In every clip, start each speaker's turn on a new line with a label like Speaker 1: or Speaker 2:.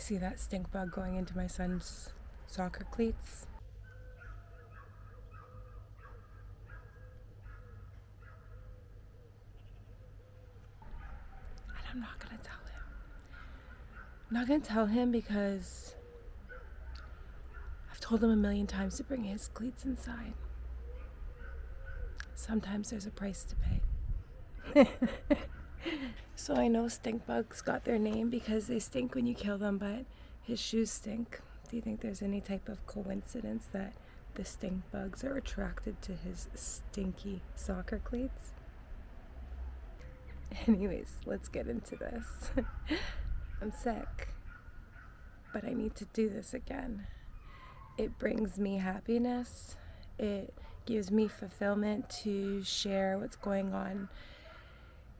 Speaker 1: see that stink bug going into my son's soccer cleats. And I'm not going to tell him. I'm not going to tell him because I've told him a million times to bring his cleats inside. Sometimes there's a price to pay. So I know stink bugs got their name because they stink when you kill them, but his shoes stink. Do you think there's any type of coincidence that the stink bugs are attracted to his stinky soccer cleats? Anyways, let's get into this. I'm sick, but I need to do this again. It brings me happiness. It gives me fulfillment to share what's going on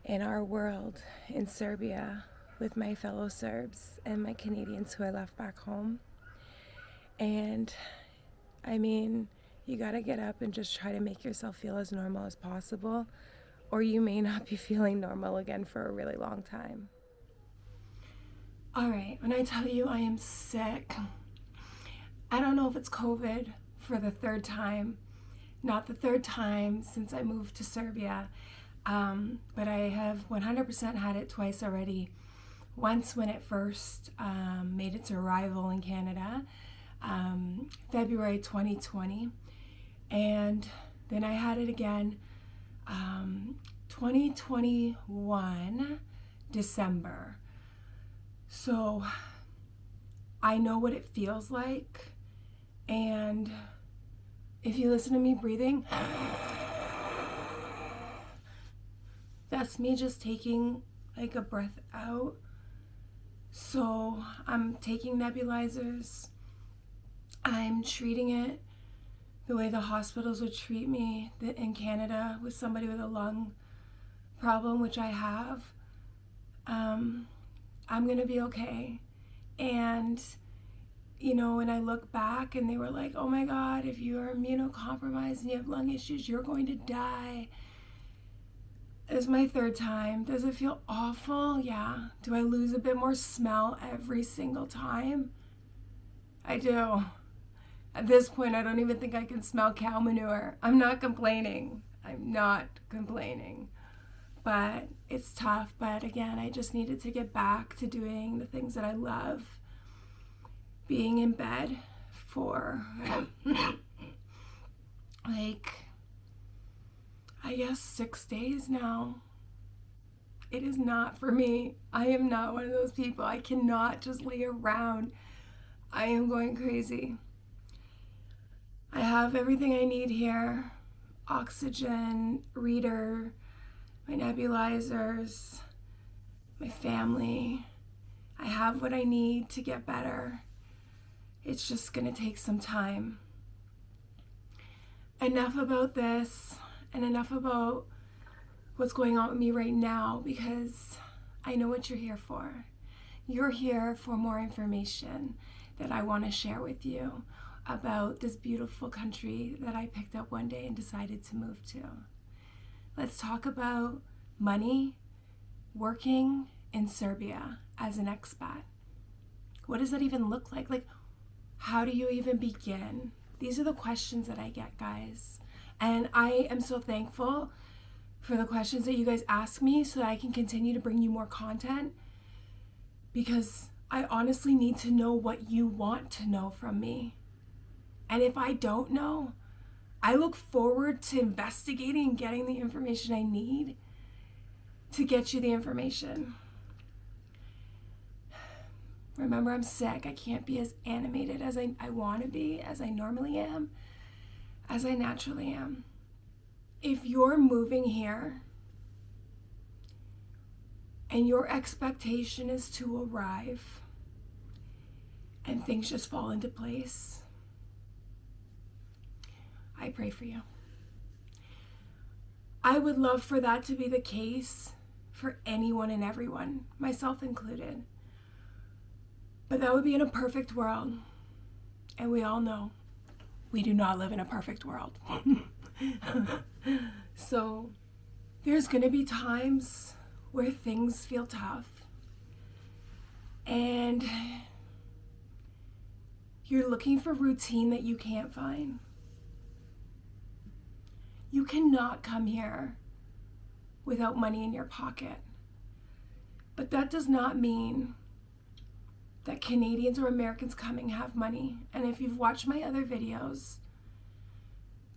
Speaker 1: in our world in Serbia with my fellow Serbs and my Canadians who I left back home. And I mean, you gotta get up and just try to make yourself feel as normal as possible, or you may not be feeling normal again for a really long time. All right, when I tell you I am sick, I don't know if it's COVID for the third time, not the third time since I moved to Serbia, but I have 100% had it twice already. Once when it first made its arrival in Canada, February 2020, and then I had it again 2021 December. So I know what it feels like, and if you listen to me breathing, that's me just taking like a breath out. So I'm taking nebulizers. I'm treating it the way the hospitals would treat me in Canada with somebody with a lung problem, which I have. I'm gonna be okay. And you know, when I look back and they were like, oh my God, if you are immunocompromised and you have lung issues, you're going to die. It's my third time. Does it feel awful? Yeah. Do I lose a bit more smell every single time? I do. At this point, I don't even think I can smell cow manure. I'm not complaining. But it's tough. But again, I just needed to get back to doing the things that I love. Being in bed for I guess 6 days now. It is not for me. I am not one of those people. I cannot just lay around. I am going crazy. I have everything I need here. Oxygen, reader, my nebulizers, my family. I have what I need to get better. It's just gonna take some time. Enough about this and enough about what's going on with me right now, because I know what you're here for. You're here for more information that I want to share with you about this beautiful country that I picked up one day and decided to move to. Let's talk about money, working in Serbia as an expat. What does that even look like? Like, how do you even begin? These are the questions that I get, guys. And I am so thankful for the questions that you guys ask me so that I can continue to bring you more content, because I honestly need to know what you want to know from me. And if I don't know, I look forward to investigating and getting the information I need to get you the information. Remember, I'm sick. I can't be as animated as I want to be, as I normally am, as I naturally am. If you're moving here and your expectation is to arrive and things just fall into place, I pray for you. I would love for that to be the case for anyone and everyone, myself included. But that would be in a perfect world. And we all know we do not live in a perfect world. So there's going to be times where things feel tough. And You're looking for routine that you can't find. You cannot come here without money in your pocket. But that does not mean that Canadians or Americans coming have money. And if you've watched my other videos,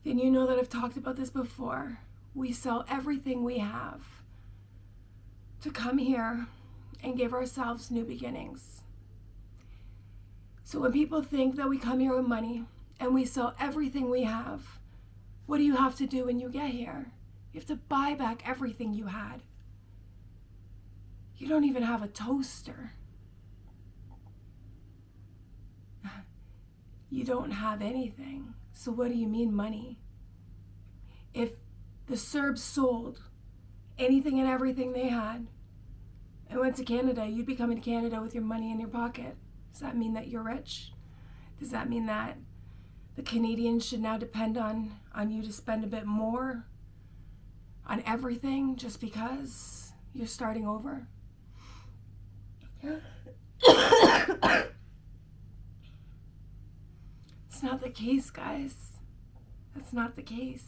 Speaker 1: then you know that I've talked about this before. We sell everything we have to come here and give ourselves new beginnings. So when people think that we come here with money and we sell everything we have, what do you have to do when you get here? You have to buy back everything you had. You don't even have a toaster. You don't have anything. So what do you mean money? If the Serbs sold anything and everything they had and went to Canada, you'd be coming to Canada with your money in your pocket. Does that mean that you're rich? Does that mean that the Canadians should now depend on you to spend a bit more on everything just because you're starting over? It's not the case, guys. That's not the case.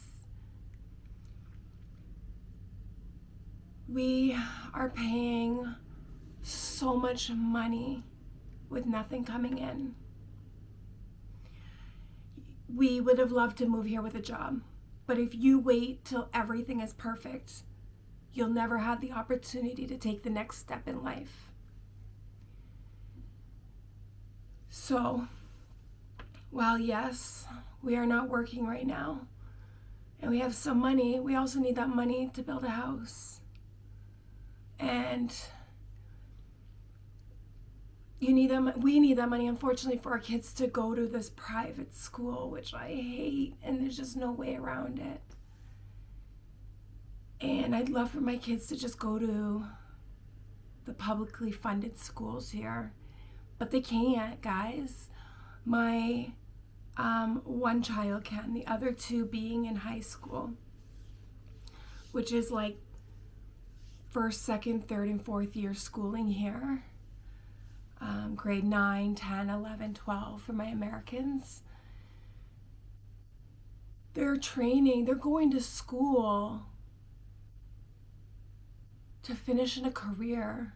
Speaker 1: We are paying so much money with nothing coming in. We would have loved to move here with a job, but if you wait till everything is perfect, you'll never have the opportunity to take the next step in life. So, while yes, we are not working right now, and we have some money, we also need that money to build a house. And we need that money, unfortunately, for our kids to go to this private school, which I hate, and there's just no way around it. And I'd love for my kids to just go to the publicly funded schools here, but they can't, guys. My one child can, the other two being in high school, which is like first, second, third, and fourth year schooling here. Grade 9, 10, 11, 12 for my Americans. They're going to school to finish in a career.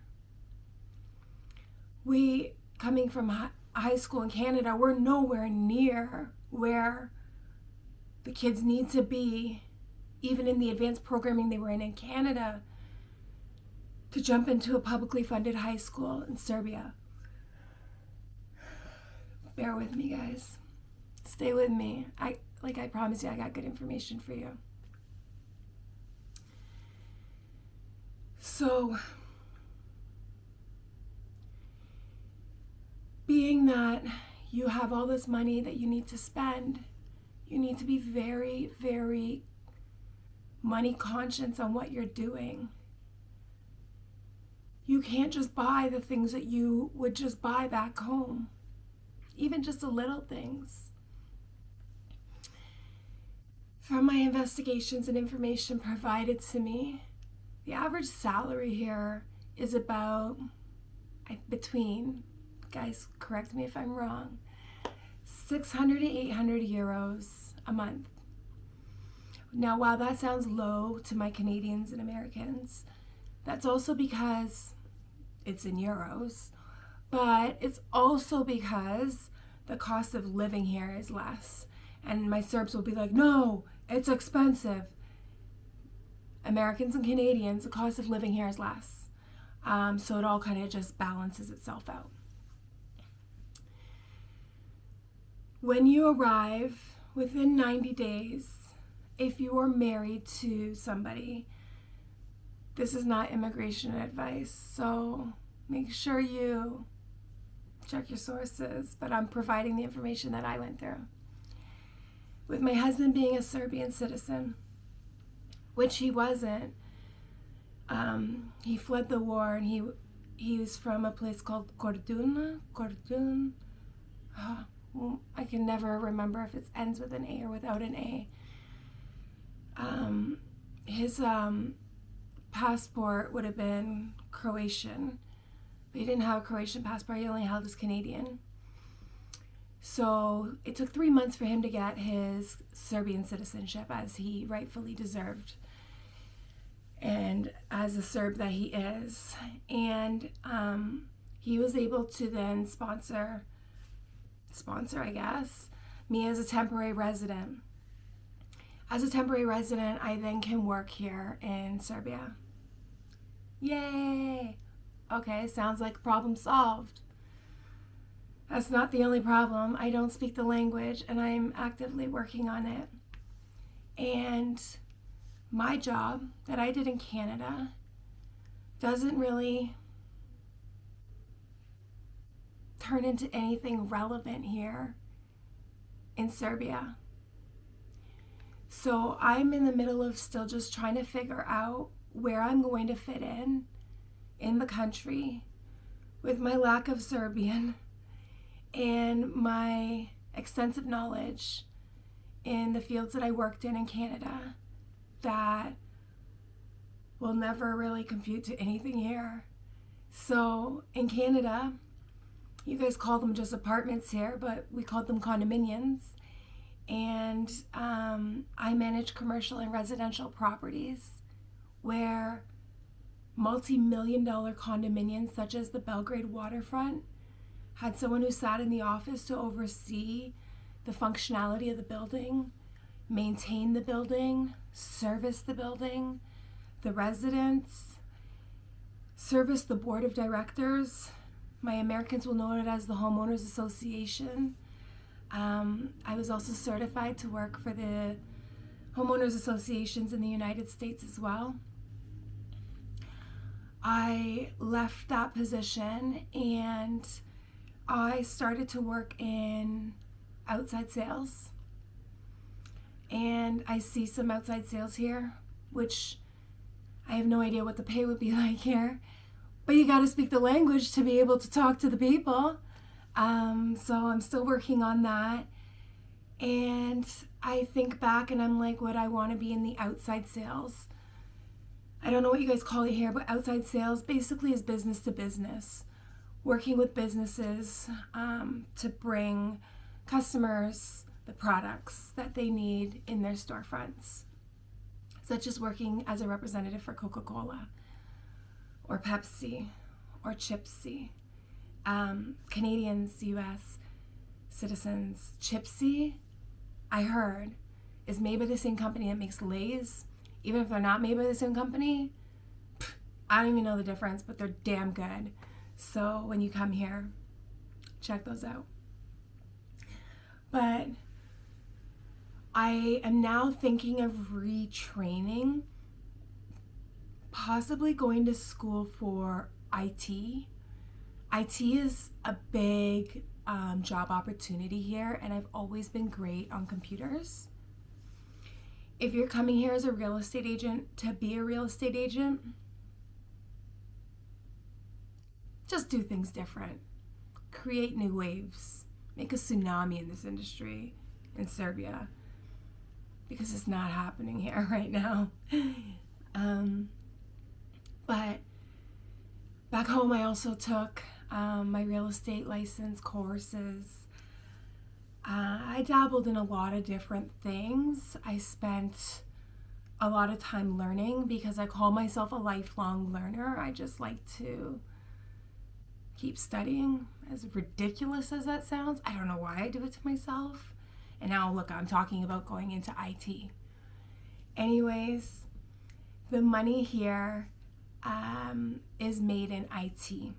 Speaker 1: We, coming from high school in Canada, we're nowhere near where the kids need to be, even in the advanced programming they were in Canada, to jump into a publicly funded high school in Serbia. Bear with me, guys. Stay with me. I promise you, I got good information for you. So, being that you have all this money that you need to spend, you need to be very, very money conscious on what you're doing. You can't just buy the things that you would just buy back home, even just the little things. From my investigations and information provided to me, the average salary here is about between, guys, correct me if I'm wrong, 600 to 800 euros a month. Now, while that sounds low to my Canadians and Americans, that's also because it's in euros, but it's also because the cost of living here is less. And my Serbs will be like, no, it's expensive. Americans and Canadians, the cost of living here is less. So it all kind of just balances itself out. When you arrive, within 90 days, if you are married to somebody, this is not immigration advice, so make sure you check your sources, but I'm providing the information that I went through. With my husband being a Serbian citizen, which he wasn't, he fled the war, and he was from a place called Kordun. I can never remember if it ends with an A or without an A. His passport would have been Croatian, but he didn't have a Croatian passport. He only held his Canadian. So So it took 3 months for him to get his Serbian citizenship, as he rightfully deserved, and as a Serb that he is. And he was able to then sponsor, I guess, me as a temporary resident. As a temporary resident, I then can work here in Serbia. Yay! Okay, sounds like problem solved. That's not the only problem. I don't speak the language, and I'm actively working on it. And my job that I did in Canada doesn't really turn into anything relevant here in Serbia. So I'm in the middle of still just trying to figure out where I'm going to fit in the country with my lack of Serbian and my extensive knowledge in the fields that I worked in Canada that will never really compute to anything here. So in Canada, you guys call them just apartments here, but we called them condominiums. And I manage commercial and residential properties where multi-million-dollar condominiums such as the Belgrade waterfront had someone who sat in the office to oversee the functionality of the building, maintain the building, service the building, the residents, service the board of directors. My Americans will know it as the Homeowners Association. I was also certified to work for the homeowners associations in the United States as well. I left that position and I started to work in outside sales. And I see some outside sales here, which I have no idea what the pay would be like here. But you got to speak the language to be able to talk to the people. So I'm still working on that. And I think back and I'm like, would I want to be in the outside sales? I don't know what you guys call it here, but outside sales basically is business to business. Working with businesses to bring customers the products that they need in their storefronts. Such as working as a representative for Coca-Cola or Pepsi or Chipsy. Canadians, US citizens. Chipsy, I heard, is made by the same company that makes Lay's. Even if they're not made by the same company, I don't even know the difference, but they're damn good. So when you come here, check those out. But I am now thinking of retraining, possibly going to school for IT. IT is a big job opportunity here, and I've always been great on computers. If you're coming here as a real estate agent to be a real estate agent, just do things different. Create new waves. Make a tsunami in this industry in Serbia, because it's not happening here right now. But back home, I also took my real estate license courses. I dabbled in a lot of different things. I spent a lot of time learning because I call myself a lifelong learner. I just like to keep studying, as ridiculous as that sounds. I don't know why I do it to myself. And now look, I'm talking about going into IT. Anyways, the money here is made in IT.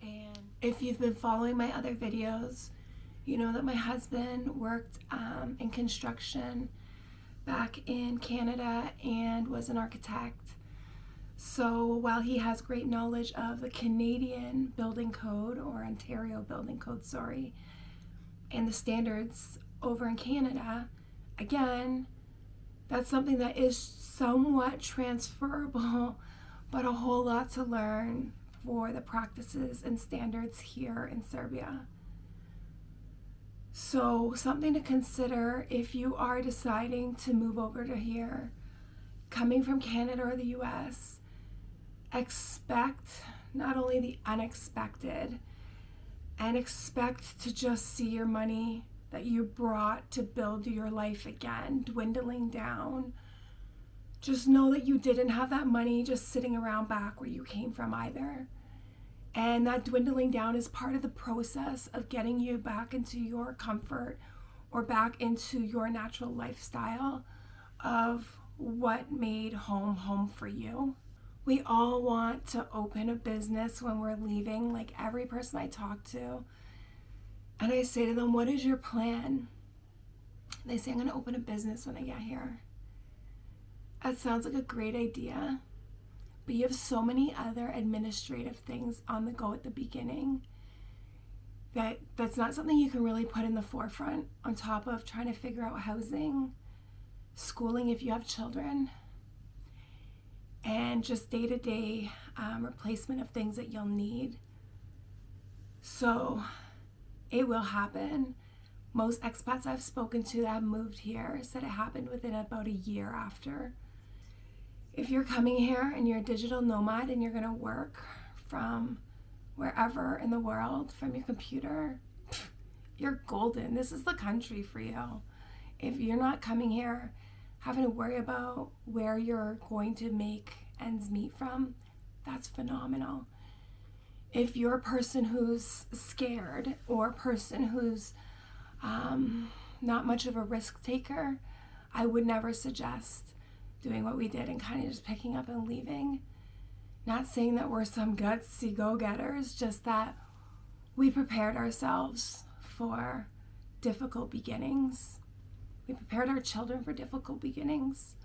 Speaker 1: And if you've been following my other videos, you know that my husband worked in construction back in Canada and was an architect. So while he has great knowledge of the Canadian building code, or Ontario building code, and the standards over in Canada, again, that's something that is somewhat transferable, but a whole lot to learn for the practices and standards here in Serbia. So something to consider if you are deciding to move over to here, coming from Canada or the US. Expect not only the unexpected, and expect to just see your money that you brought to build your life again dwindling down. Just know that you didn't have that money just sitting around back where you came from either. And that dwindling down is part of the process of getting you back into your comfort or back into your natural lifestyle of what made home home for you. We all want to open a business when we're leaving, like every person I talk to. And I say to them, what is your plan? They say, I'm going to open a business when I get here. That sounds like a great idea, but you have so many other administrative things on the go at the beginning that's not something you can really put in the forefront on top of trying to figure out housing, schooling if you have children, and just day-to-day replacement of things that you'll need. So it will happen. Most expats I've spoken to that have moved here said it happened within about a year after. If you're coming here and you're a digital nomad and you're gonna work from wherever in the world from your computer, you're golden. This is the country for you. If you're not coming here having to worry about where you're going to make ends meet from, that's phenomenal. If you're a person who's scared or a person who's not much of a risk taker, I would never suggest doing what we did and kind of just picking up and leaving. Not saying that we're some gutsy go-getters, just that we prepared ourselves for difficult beginnings. We prepared our children for difficult beginnings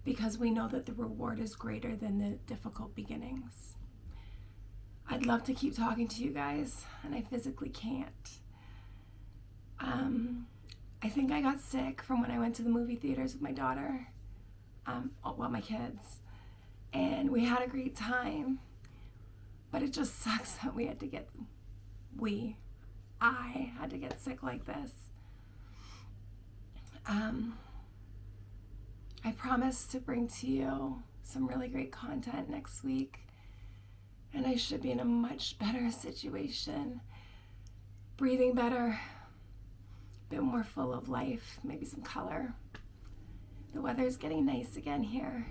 Speaker 1: because we know that the reward is greater than the difficult beginnings. I'd love to keep talking to you guys, and I physically can't. I think I got sick from when I went to the movie theaters with my daughter, my kids, and we had a great time, but it just sucks that I had to get sick like this. I promise to bring to you some really great content next week, and I should be in a much better situation, breathing better, a bit more full of life, maybe some color. The weather's getting nice again here.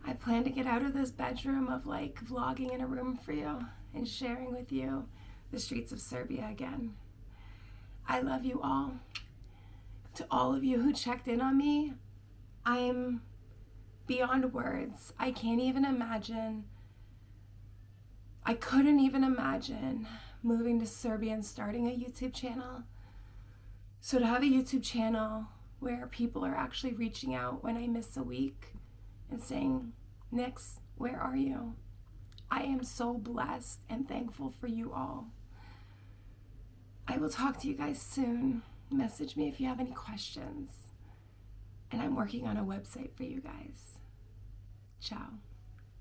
Speaker 1: I plan to get out of this bedroom of like vlogging in a room for you and sharing with you the streets of Serbia again. I love you all. To all of you who checked in on me, I'm beyond words. I couldn't even imagine moving to Serbia and starting a YouTube channel. So to have a YouTube channel where people are actually reaching out when I miss a week and saying, Nix, where are you? I am so blessed and thankful for you all. I will talk to you guys soon. Message me if you have any questions. And I'm working on a website for you guys. Ciao.